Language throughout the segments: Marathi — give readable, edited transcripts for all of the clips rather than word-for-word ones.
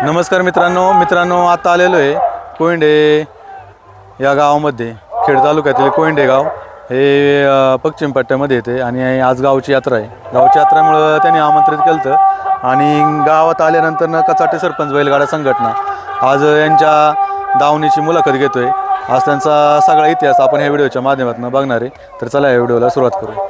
नमस्कार मित्रांनो आता आलेलो आहे कोयंडे या गावामध्ये खेड तालुक्यातील कोयंडे गाव हे पश्चिम पट्ट्यामध्ये येते आणि आज गावची यात्रा आहे। गावची यात्रामुळे त्यांनी आमंत्रित केलं आणि गावात आल्यानंतर कचाटे सरपंच बैलगाडा संघटना आज यांच्या दावणीची मुलाखत घेतोय। आज त्यांचा सगळा इतिहास आपण ह्या व्हिडिओच्या माध्यमातून बघणार आहे। तर चला या व्हिडिओला सुरुवात करू।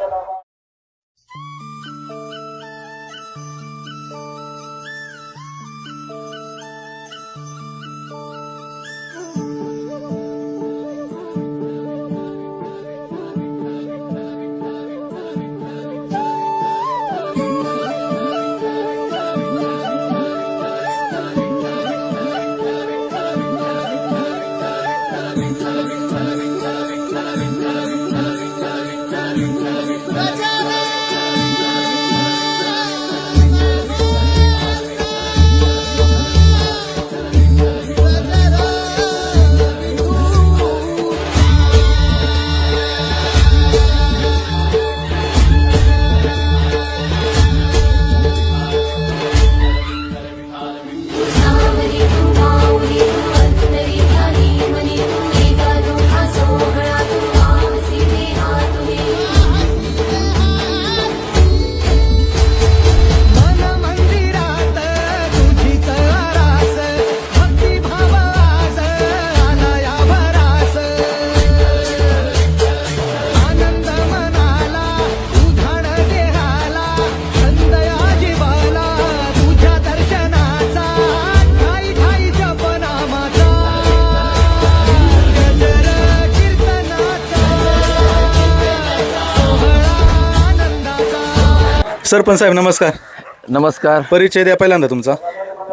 सरपंच साहेब नमस्कार। नमस्कार। परिचय द्या पहिल्यांदा तुमचा।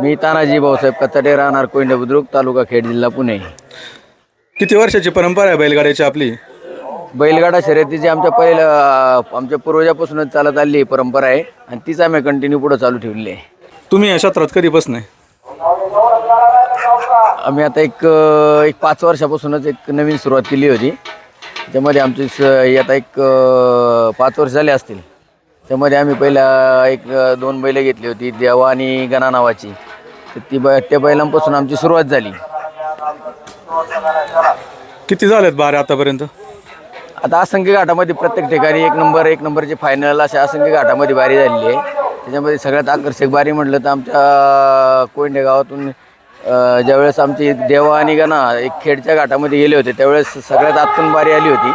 मी तानाजी भाऊसाहेब कचाटे, राहणार कोयंडे बुद्रुक, तालुका खेड, जिल्हा पुणे। किती वर्षाची परंपरा आहे बैलगाड्याची आपली? बैलगाडा शर्यतीची आमच्या पूर्वजापासूनच चालत आलेली परंपरा आहे आणि तीच आम्ही कंटिन्यू पुढे चालू ठेवली आहे। तुम्ही या क्षेत्रात कधीपासून आहे? आम्ही आता एक 5 वर्षापासूनच एक नवीन सुरुवात केली होती। त्यामध्ये आमची आता एक 5 वर्ष झाले असतील। त्यामध्ये आम्ही पहिला 1-2 बैल घेतली होती, देवा आणि गणा नावाची। तर त्या बैलांपासून आमची सुरुवात झाली। किती झालेत बारे आतापर्यंत? आता असंख्य घाटामध्ये प्रत्येक ठिकाणी एक नंबरची फायनल अशा असंख्य घाटामध्ये बारी झालेली आहे। त्याच्यामध्ये सगळ्यात आकर्षक बारी म्हटलं तर आमच्या कोयंडे गावातून ज्यावेळेस आमची देवा आणि गणा एक खेडच्या घाटामध्ये गेले होते त्यावेळेस सगळ्यात आतून बारी आली होती।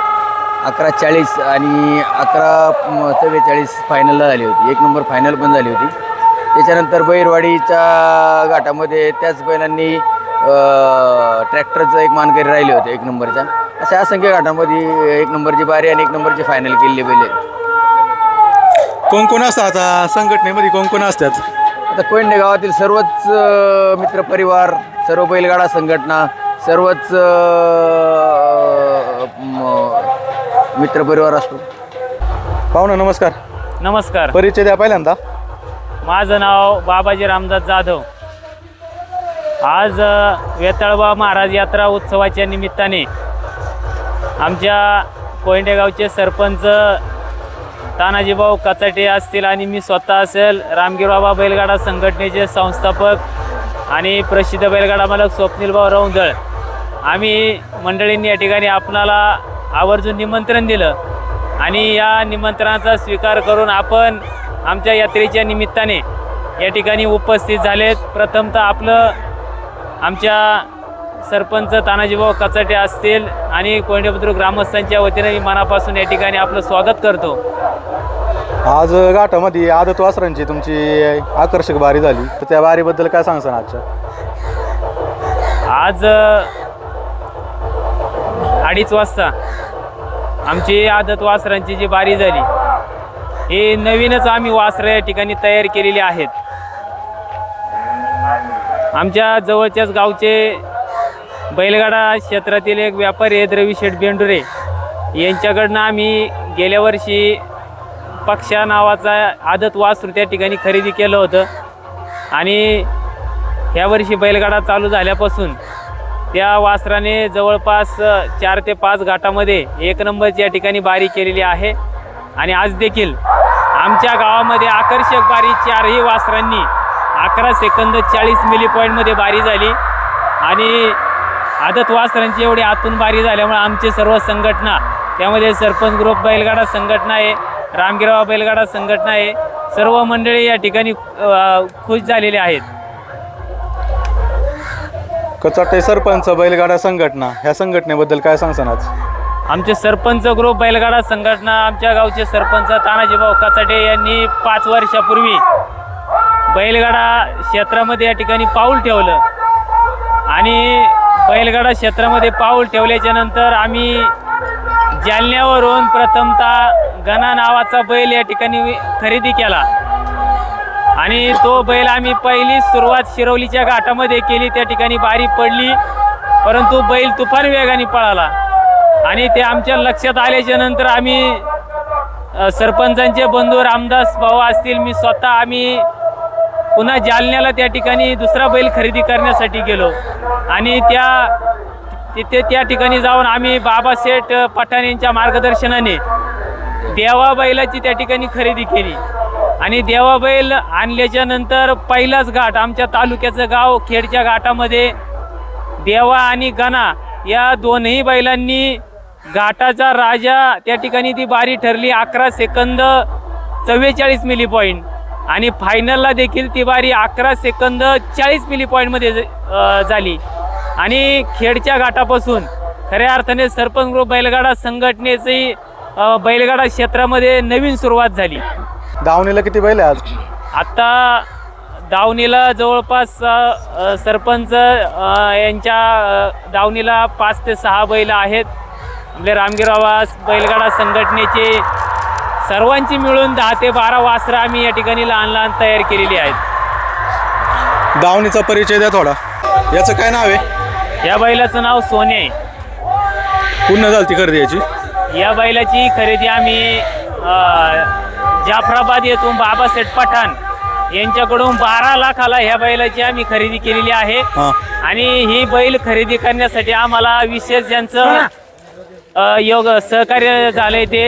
11:40 आणि 11:44 फायनलला झाली होती। 1 नंबर फायनल पण झाली होती। त्याच्यानंतर बैरवाडीच्या घाटामध्ये त्याच बैलांनी ट्रॅक्टरचं एक मानकरी राहिले होते 1 नंबरच्या। अशा असंख्य घाटामध्ये 1 नंबरची बारी आणि 1 नंबरची फायनल केलेली बैल। कोण असतात आता संघटनेमध्ये? कोण असतात? आता कोयंडे गावातील सर्वच मित्रपरिवार, सर्व बैलगाडा संघटना, सर्वच मित्रपरिवार असतो। पाहुणा नमस्कार। नमस्कार। परिचय द्या पहिल्यांदा। माझं नाव बाबाजी रामदास जाधव। आज वेताळबा महाराज यात्रा उत्सवाच्या निमित्ताने आमच्या कोयंडे गावचे सरपंच तानाजीभाऊ कचाटे असतील आणि मी स्वतः असेल, रामगिरबाबा बैलगाडा संघटनेचे संस्थापक आणि प्रसिद्ध बैलगाडा मालक स्वप्नीलभाऊ रौंदळ, आम्ही मंडळींनी या ठिकाणी आपणाला आवर्जून निमंत्रण दिलं आणि या निमंत्रणाचा स्वीकार करून आपण आमच्या यात्रेच्या निमित्ताने या ठिकाणी उपस्थित झालेत। प्रथमतः आमच्या सरपंच तानाजीभाऊ कचाटे असतील आणि कोयंडे बुद्रुक ग्रामस्थांच्या वतीने मी मनापासून या ठिकाणी आपलं स्वागत करतो। आज घाटामध्ये आदत वासरांची तुमची आकर्षक बारी झाली, तर त्या बारीबद्दल काय सांगसान? आजच्या आज 2:30 वाजता आमची आदत वासरांची जी बारी झाली ही नवीनच आम्ही वासरं या ठिकाणी तयार केलेली आहेत। आमच्या जवळच्याच गावचे बैलगाडा क्षेत्रातील एक व्यापारी आहेत रवी शेठ बेंडुरे, यांच्याकडनं आम्ही गेल्या वर्षी पक्षा नावाचा आदत वासरू त्या ठिकाणी खरेदी केलं होतं आणि ह्यावर्षी बैलगाडा चालू झाल्यापासून त्या वासराने जवळपास 4 ते 5 घाटामध्ये 1 नंबरच्या ठिकाणी बारी केलेली आहे आणि आज देखील आमच्या गावामध्ये आकर्षक बारी 4ही वासरांनी 11 सेकंद 40 मिली पॉईंटमध्ये बारी झाली आणि आदत वासरांची एवढी आतून बारी झाल्यामुळे आमचे सर्व संघटना, त्यामध्ये सरपंच ग्रुप बैलगाडा संघटना आहे, रामगिरावा बैलगाडा संघटना आहे, सर्व मंडळी या ठिकाणी खुश झालेले आहेत. कचाटे सरपंच बैलगाडा संघटना, ह्या संघटनेबद्दल काय सांगसान आज? आमचे सरपंच ग्रुप बैलगाडा संघटना, आमच्या गावचे सरपंच तानाजीभाऊ कचाटे यांनी 5 वर्षापूर्वी बैलगाडा क्षेत्रामध्ये या ठिकाणी पाऊल ठेवलं आणि बैलगाडा क्षेत्रामध्ये पाऊल ठेवल्याच्या नंतर आम्ही जालन्यावरून प्रथमतः गणा नावाचा बैल या ठिकाणी खरेदी केला आणि तो बैल आम्ही पहिली सुरुवात शिरवलीच्या घाटामध्ये केली. त्या ठिकाणी बारी पडली, परंतु बैल तुफान वेगाने पळाला आणि ते आमच्या लक्षात आल्याच्या नंतर आम्ही सरपंचांचे बंधू रामदास भाऊ असतील, मी स्वतः आम्ही पुन्हा जालन्याला त्या ठिकाणी दुसरा बैल खरेदी करण्यासाठी गेलो आणि तिथे त्या ठिकाणी जाऊन आम्ही बाबाशेठ पठाण यांच्या मार्गदर्शनाने देवा बैलाची त्या ठिकाणी खरेदी केली आणि देवा बैल आणल्याच्या नंतर पहिलाच घाट आमच्या तालुक्याचं गाव खेडच्या घाटामध्ये देवा आणि गणा या दोन्ही बैलांनी घाटाचा राजा त्या ठिकाणी ती बारी ठरली 11 सेकंद 44 मिली पॉईंट आणि फायनलला देखील ती बारी 11 सेकंद 40 मिली पॉईंटमध्ये झाली आणि खेडच्या घाटापासून खऱ्या अर्थाने सरपंच ग्रुप बैलगाडा संघटनेची बैलगाडा क्षेत्रामध्ये नवीन सुरुवात झाली. दावणीला किती बैल आहे आज? आत्ता दावणीला जवळपास सरपंच यांच्या दावणीला 5 ते 6 बैल आहेत. आपले रामगिरावा बैलगाडा संघटनेचे सर्वांची मिळून 10 ते 12 वासरं आम्ही या ठिकाणी लहान लहान तयार केलेली आहेत. दावणीचा परिचय द्या थोडा. याचं काय नाव आहे? या बैलाचं नाव सोने आहे. पूर्ण झाली ती खरेदी याची? या बैलाची खरेदी आम्ही जाफराबाद येथून बाबाशेठ पठाण यांच्याकडून 12 लाखाला ह्या बैलाची आम्ही खरेदी केलेली आहे आणि ही बैल खरेदी करण्यासाठी आम्हाला विशेष ज्यांचं सहकार्य झालंय ते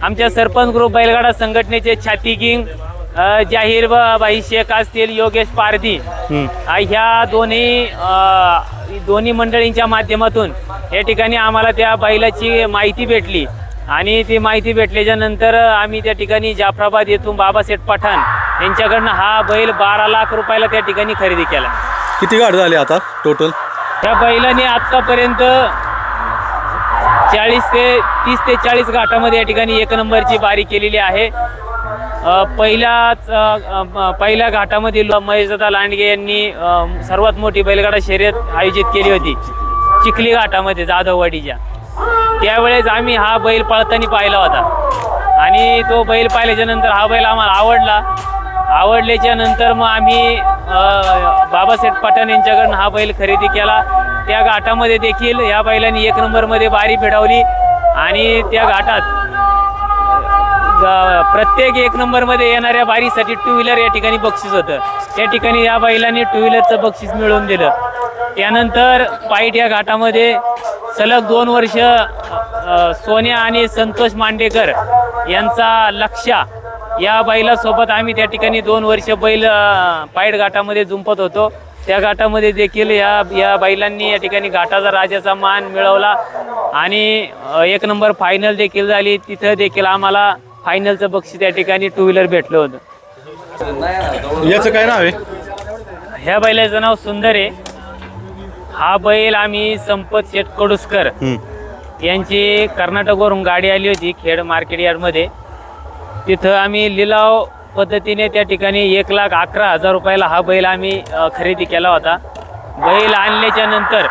आमच्या सरपंच ग्रुप बैलगाडा संघटनेचे छाती किंग जाहीर भाई शेख असतील, योगेश पारधी, ह्या दोन्ही मंडळींच्या माध्यमातून या ठिकाणी आम्हाला त्या बैलाची माहिती भेटली आणि ती माहिती भेटल्याच्या नंतर आम्ही त्या ठिकाणी जाफराबाद येथून बाबाशेठ पठाण यांच्याकडनं हा बैल 12 लाख रुपयाला त्या ठिकाणी खरेदी केला. किती गाठ झाली आता टोटल? त्या बैलाने आतापर्यंत 30 ते 40 घाटामध्ये या ठिकाणी 1 नंबरची बारी केलेली आहे. पहिल्या घाटामध्ये महेशदादा लांडगे यांनी सर्वात मोठी बैलगाडा शर्यत आयोजित केली होती चिखली घाटामध्ये जाधववाडीच्या. त्यावेळेस आम्ही हा बैल पळताना पाहिला होता आणि तो बैल पाहिल्याच्या नंतर हा बैल आम्हाला आवडल्याच्या नंतर मग आम्ही बाबाशेठ पठाण यांच्याकडून हा बैल खरेदी केला. त्या घाटामध्ये देखील या बैलांनी 1 नंबरमध्ये बारी भिडवली आणि त्या घाटात प्रत्येक 1 नंबरमध्ये येणाऱ्या बारीसाठी 2 व्हीलर या ठिकाणी बक्षीस होतं. त्या ठिकाणी या बैलांनी 2 व्हीलरचं बक्षीस मिळवून दिलं. त्यानंतर पाईट या घाटामध्ये सलग 2 वर्ष सोन्या आणि संतोष मांडेकर यांचा लक्ष्या या बैलासोबत आम्ही त्या ठिकाणी 2 वर्ष बैल पाईट घाटामध्ये जुंपत होतो. त्या घाटामध्ये देखील या बैलांनी या ठिकाणी घाटाचा राजाचा मान मिळवला आणि 1 नंबर फायनल देखील झाली. तिथं देखील आम्हाला फायनलचं बक्षीस त्या ठिकाणी 2 व्हीलर भेटलं होतं. याचं काय नाव आहे? ह्या बैलाचं नाव सुंदर आहे. हा बैल आम्ही संपत शेठ कडुसकर यांची कर्नाटकवरून गाडी आली होती खेड मार्केट यार्डमध्ये. तिथं आम्ही लिलाव पद्धतीने त्या ठिकाणी 1,11,000 रुपयाला हा बैल आम्ही खरेदी केला होता. बैल आणल्याच्या नंतर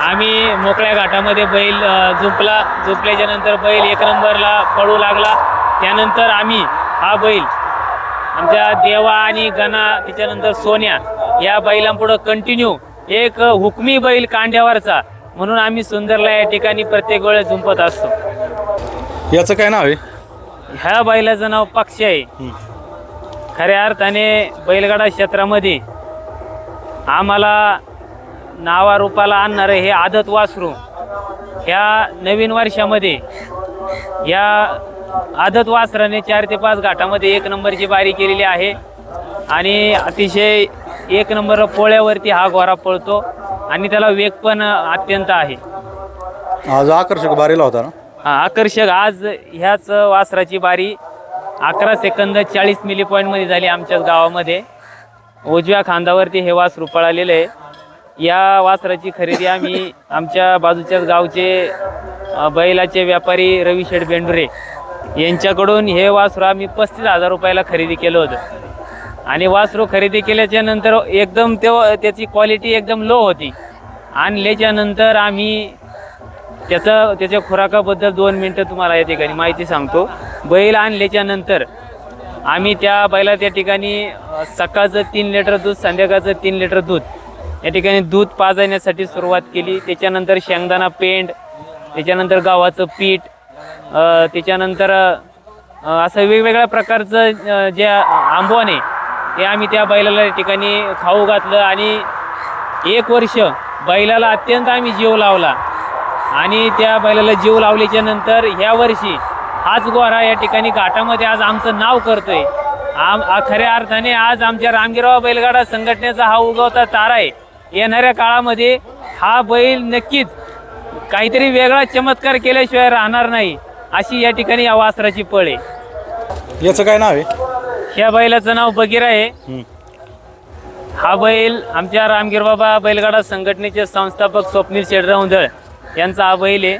आम्ही मोकळ्या घाटामध्ये बैल झुंपल्याच्या नंतर बैल 1 नंबरला पळू लागला. त्यानंतर आम्ही हा बैल आमच्या देवा आणि गणा त्याच्यानंतर सोन्या या बैलांपुढं कंटिन्यू एक हुकमी बैल कांड्यावरचा म्हणून आम्ही सुंदरला या ठिकाणी प्रत्येक वेळेस झुंपत असतो. याचं काय नाव आहे? ह्या बैलाचं नाव पक्ष आहे. खऱ्या अर्थाने बैलगाडा क्षेत्रामध्ये आम्हाला नावारूपाला आणणारं हे आदत वासरू ह्या नवीन वर्षामध्ये या आदत वासराने 4 ते 5 घाटामध्ये 1 नंबरची बारी केलेली आहे. आणि अतिशय एक नंबर पोळ्यावरती हा गोरा पळतो आणि त्याला वेग पण अत्यंत आहे. आज आकर्षक बारीला होता ना. आकर्षक आज ह्याच वासराची बारी 11 सेकंद 40 मिली पॉईंटमध्ये झाली आमच्याच गावामध्ये. उजव्या खांदावरती हे वासरू पळालेलं आहे. या वासराची खरेदी आम्ही आमच्या बाजूच्याच गावचे बैलाचे व्यापारी रवी शेठ बेंडुरे यांच्याकडून हे वासरू आम्ही 35,000 रुपयाला खरेदी केलं होतं. आणि वासरू खरेदी केल्याच्या नंतर एकदम त्याची क्वालिटी एकदम लो होती. आणल्याच्या नंतर आम्ही त्याच्या खुराकाबद्दल 2 मिनटं तुम्हाला या ठिकाणी माहिती सांगतो. बैल आणल्याच्या नंतर आम्ही त्या बैला त्या ठिकाणी सकाळचं 3 लिटर दूध, संध्याकाळचं 3 लिटर दूध या ठिकाणी दूध पाजण्यासाठी सुरुवात केली. त्याच्यानंतर शेंगदाणा पेंड, त्याच्यानंतर गव्हाचं पीठ, त्याच्यानंतर असं वेगवेगळ्या प्रकारचं जे आंबवण आहे ते आम्ही त्या बैलाला या ठिकाणी खाऊ घातलं. आणि 1 वर्ष बैलाला अत्यंत आम्ही जीव लावला. आणि त्या बैलाला जीव लावल्याच्या नंतर ह्या वर्षी हाच गोरा या ठिकाणी घाटामध्ये आज आमचं नाव करतोय. खऱ्या अर्थाने आज आमच्या रामगिरवा बैलगाडा संघटनेचा हा उगवता तारा आहे. येणाऱ्या काळामध्ये हा बैल नक्कीच काहीतरी वेगळा चमत्कार केल्याशिवाय राहणार नाही, अशी या ठिकाणी या वासराची पळ आहे. याचं काय नाव आहे? ह्या बैलाचं नाव बगीरा आहे. हा बैल आमच्या रामगिरबाबा बैलगाडा संघटनेचे संस्थापक स्वप्नील शेठ रौंदळ यांचा हा बैल आहे.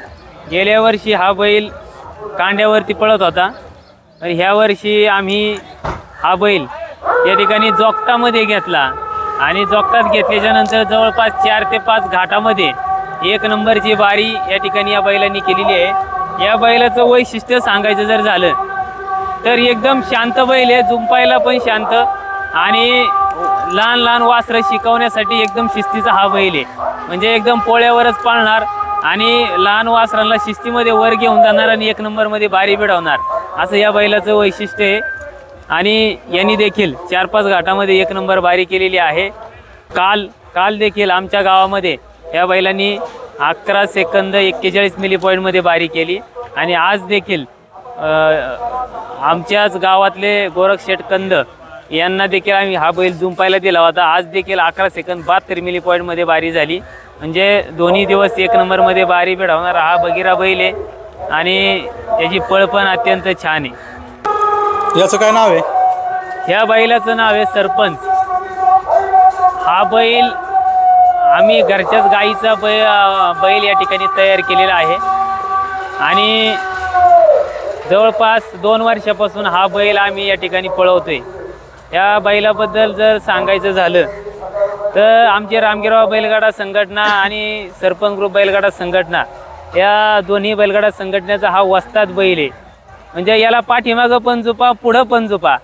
गेल्या वर्षी हा बैल कांड्यावरती पळत होता. ह्या वर्षी आम्ही हा बैल या ठिकाणी जोगटामध्ये घेतला. आणि जोगटात घेतल्याच्या नंतर जवळपास 4 ते 5 घाटामध्ये 1 नंबरची बारी या ठिकाणी या बैलांनी केलेली आहे. या बैलाचं वैशिष्ट्य सांगायचं जर झालं तर एकदम शांत बैल आहे, जुंपायला पण शांत आणि लहान लहान वासरं शिकवण्यासाठी एकदम शिस्तीचा हा बैल आहे. म्हणजे एकदम पोळ्यावरच पाळणार आणि लहान वासरांना शिस्तीमध्ये वर घेऊन जाणार आणि 1 नंबरमध्ये बारी भिडवणार, असं या बैलाचं वैशिष्ट्य आहे. आणि यांनी देखील 4-5 घाटामध्ये 1 नंबर बारी केलेली आहे. काल देखील आमच्या गावामध्ये या बैलांनी 11 सेकंद 41 मिली पॉईंटमध्ये बारी केली. आणि आज देखील आमच्याच गावातले गोरख शेठ कंद यांना देखील आम्ही हा बैल जुंपायला दिला होता. आज देखील 11 सेकंद 72 मिली पॉईंटमध्ये बारी झाली. म्हणजे दोन्ही दिवस 1 नंबरमध्ये बारी भिडवणारा हा बगीरा बैल आहे आणि त्याची पळ पण अत्यंत छान आहे. याचं काय नाव आहे? ह्या बैलाचं नाव आहे सरपंच. हा बैल आम्ही घरच्याच गाईचा बैल या ठिकाणी तयार केलेला आहे. आणि जवळपास 2 वर्षापासून हा बैल आम्ही या ठिकाणी पळवतोय. या बैलाबद्दल जर सांगायचं झालं तर आमचे रामगिरवा बैलगाडा संघटना आणि सरपंच ग्रुप बैलगाडा संघटना या दोन्ही बैलगाडा संघटनेचा हा वस्ताद बैल आहे. म्हणजे याला पाठीमागं पण झुपा, पुढं पण झुपा,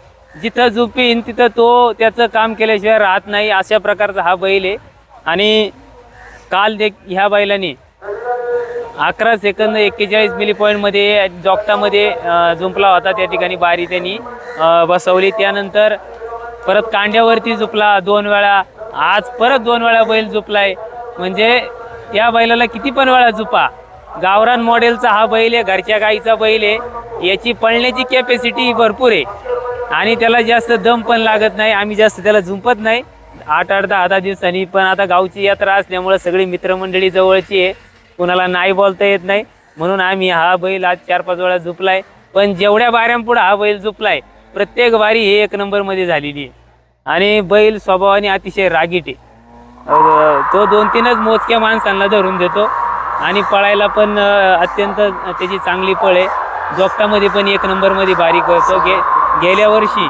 जिथं झुपीन तिथं तो त्याचं काम केल्याशिवाय राहत नाही, अशा प्रकारचा हा बैल आहे. आणि काल ह्या बैलाने 11 सेकंद 41 मिली पॉईंटमध्ये जोगटामध्ये झुंपला होता. त्या ठिकाणी बारी त्यांनी बसवली. त्यानंतर परत कांड्यावरती झुपला 2 वेळा. आज परत 2 वेळा बैल झुपलाय. म्हणजे त्या बैलाला किती पण वेळा झुपा. गावरान मॉडेलचा हा बैल आहे, घरच्या गाईचा बैल आहे. याची पळण्याची कॅपॅसिटी भरपूर आहे आणि त्याला जास्त दम पण लागत नाही. आम्ही जास्त त्याला झुंपत नाही 8-8, 10-10 दिवसांनी. पण आता गावची यात्रा असल्यामुळे सगळी मित्रमंडळी जवळची आहे, कुणाला नाही बोलता येत नाही, म्हणून आम्ही हा बैल आज 4-5 वेळा झुपलाय. पण जेवढ्या बाऱ्यांपुढे हा बैल झुपलाय प्रत्येक बारी ही 1 नंबरमध्ये झालेली आहे. आणि बैल स्वभावाने अतिशय रागीट आहे. तो 2-3च मोजक्या माणसांना धरून देतो आणि पळायला पण अत्यंत त्याची चांगली पळ आहे. जोगटामध्ये पण 1 नंबरमध्ये बारी करतो. गेल्या वर्षी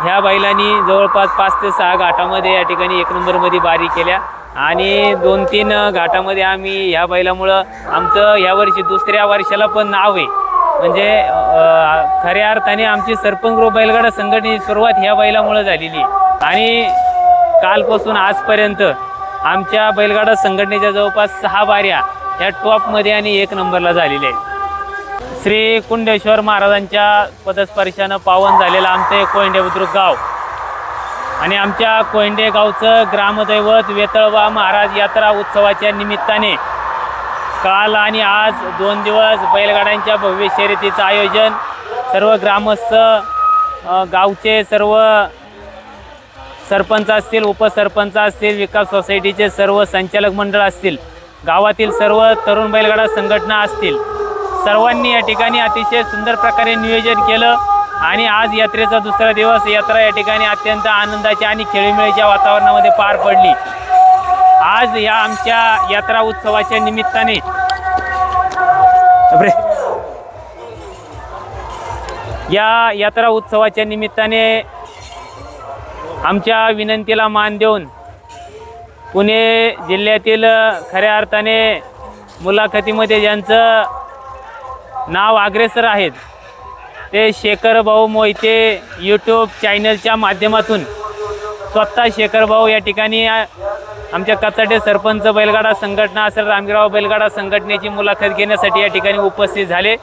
ह्या बैलांनी जवळपास 5 ते 6 घाटामध्ये या ठिकाणी 1 नंबरमध्ये बारी केल्या. आणि 2-3 घाटामध्ये आम्ही ह्या बैलामुळं आमचं ह्या वर्षी 2ऱ्या वर्षाला पण नाव आहे. म्हणजे खऱ्या अर्थाने आमची सरपंच ग्रुप बैलगाडा संघटनेची सुरुवात ह्या बैलामुळं झालेली आहे. आणि कालपासून आजपर्यंत आमच्या बैलगाडा संघटनेच्या जवळपास 6 बाऱ्या ह्या टॉपमध्ये आणि 1 नंबरला झालेल्या आहेत. श्री कुंडेश्वर महाराजांच्या पदस्पर्शानं पावन झालेलं आमचं हे कोयंडे बुद्रुक गाव आणि आमच्या कोयंडे गावचं ग्रामदैवत वेतळवा महाराज यात्रा उत्सवाच्या निमित्ताने काल आणि आज 2 दिवस बैलगाड्यांच्या भव्य शर्यतीचं आयोजन सर्व ग्रामस्थ गावचे सर्व सरपंच असतील, उपसरपंच असतील, विकास सोसायटीचे सर्व संचालक मंडळ असतील, गावातील सर्व तरुण बैलगाडा संघटना असतील, सर्वांनी या ठिकाणी अतिशय सुंदर प्रकारे नियोजन केलं आणि आज यात्रेचा दुसरा दिवस यात्रा या ठिकाणी अत्यंत आनंदाच्या आणि खेळीमेळीच्या वातावरणामध्ये पार पडली। आज या आमच्या यात्रा उत्सवाच्या निमित्ताने या यात्रा उत्सवाच्या निमित्ताने आमच्या विनंतीला मान देऊन पुणे जिल्ह्यातील खऱ्या अर्थाने मुलाखतीमध्ये ज्यांचं नाव अग्रेसर आहेत ते शेखर भाऊ मोहिते यूट्यूब चॅनलच्या माध्यमातून स्वतः शेखर भाऊ या ठिकाणी आमच्या कचाटे सरपंच बैलगाडा संघटना असेल, रामगिराव बैलगाडा संघटनेची मुलाखत घेण्यासाठी या ठिकाणी उपस्थित झाले।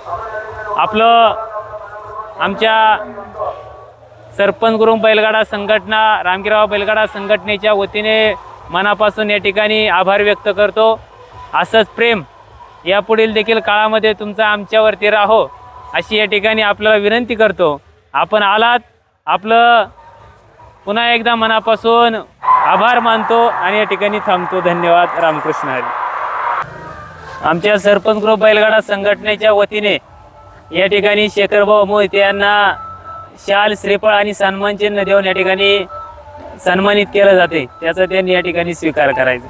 आपलं आमच्या सरपंच गुरु बैलगाडा संघटना, रामगिराव बैलगाडा संघटनेच्या वतीने मनापासून या ठिकाणी आभार व्यक्त करतो। असंच प्रेम यापुढील देखील काळामध्ये तुमचा आमच्यावरती राहो अशी या ठिकाणी आपल्याला विनंती करतो। आपण आलात, आपलं पुन्हा एकदा मनापासून आभार मानतो आणि या ठिकाणी थांबतो। धन्यवाद। रामकृष्ण हरी। आमच्या सरपंच ग्रुप बैलगाडा संघटनेच्या वतीने या ठिकाणी शेखरभाऊ मोहिते यांना शाल, श्रीफळ आणि सन्मान चिन्ह देऊन या ठिकाणी सन्मानित केलं जाते, त्याचा त्यांनी या ठिकाणी स्वीकार करायचा।